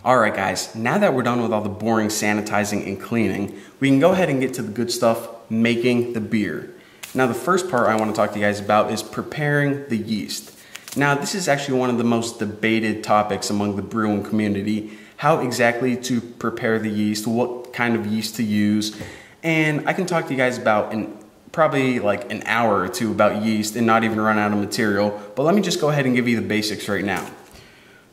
Alright guys, now that we're done with all the boring sanitizing and cleaning, we can go ahead and get to the good stuff, making the beer. Now the first part I want to talk to you guys about is preparing the yeast. Now this is actually one of the most debated topics among the brewing community, how exactly to prepare the yeast, what kind of yeast to use, and I can talk to you guys about probably like an hour or two about yeast and not even run out of material, but let me just go ahead and give you the basics right now.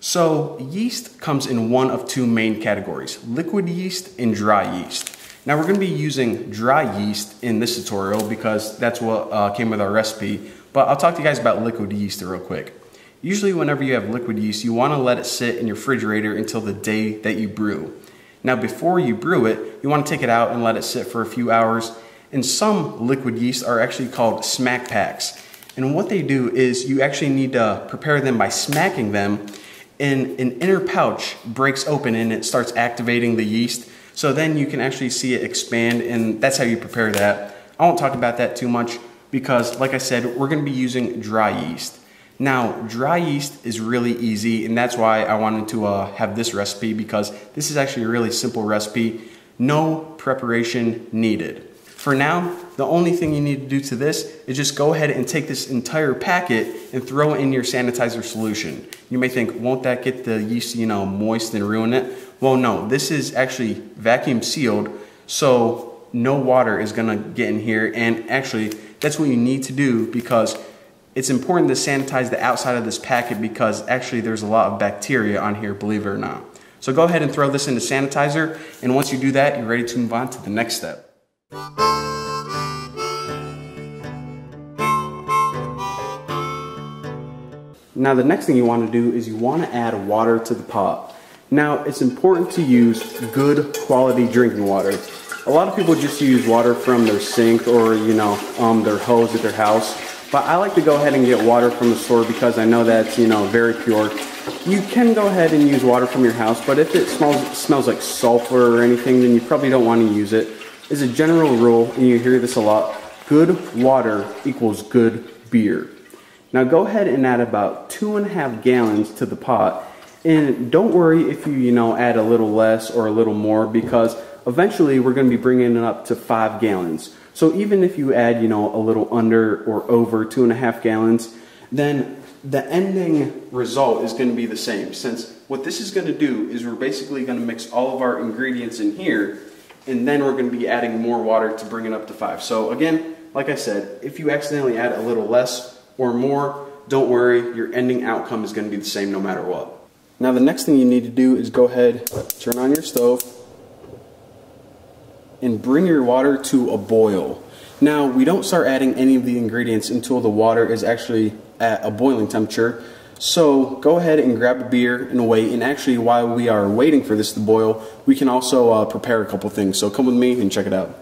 So yeast comes in one of two main categories, liquid yeast and dry yeast. Now we're going to be using dry yeast in this tutorial because that's what came with our recipe, but I'll talk to you guys about liquid yeast real quick. Usually whenever you have liquid yeast, you want to let it sit in your refrigerator until the day that you brew. Now before you brew it, you want to take it out and let it sit for a few hours, and some liquid yeast are actually called smack packs. And what they do is you actually need to prepare them by smacking them, and an inner pouch breaks open and it starts activating the yeast. So then you can actually see it expand, and that's how you prepare that. I won't talk about that too much because, like I said, we're going to be using dry yeast. Now, dry yeast is really easy, and that's why I wanted to have this recipe, because this is actually a really simple recipe. No preparation needed. For now, the only thing you need to do to this is just go ahead and take this entire packet and throw it in your sanitizer solution. You may think, won't that get the yeast, moist and ruin it? Well, no, this is actually vacuum sealed, so no water is gonna get in here, and actually that's what you need to do because it's important to sanitize the outside of this packet because actually there's a lot of bacteria on here, believe it or not. So go ahead and throw this into sanitizer, and once you do that, you're ready to move on to the next step. Now the next thing you want to do is you want to add water to the pot. Now it's important to use good quality drinking water. A lot of people just use water from their sink or their hose at their house, but I like to go ahead and get water from the store because I know that's very pure. You can go ahead and use water from your house, but if it smells like sulfur or anything, then you probably don't want to use it. As a general rule, and you hear this a lot, good water equals good beer. Now go ahead and add about 2.5 gallons to the pot, and don't worry if you add a little less or a little more, because eventually we're going to be bringing it up to 5 gallons. So even if you add a little under or over 2.5 gallons, then the ending result is going to be the same, since what this is going to do is we're basically going to mix all of our ingredients in here, and then we're going to be adding more water to bring it up to 5. So again, like I said, if you accidentally add a little less or more, don't worry, your ending outcome is going to be the same no matter what. Now the next thing you need to do is go ahead, turn on your stove, and bring your water to a boil. Now we don't start adding any of the ingredients until the water is actually at a boiling temperature. So go ahead and grab a beer and wait, and actually while we are waiting for this to boil, we can also prepare a couple things. So come with me and check it out.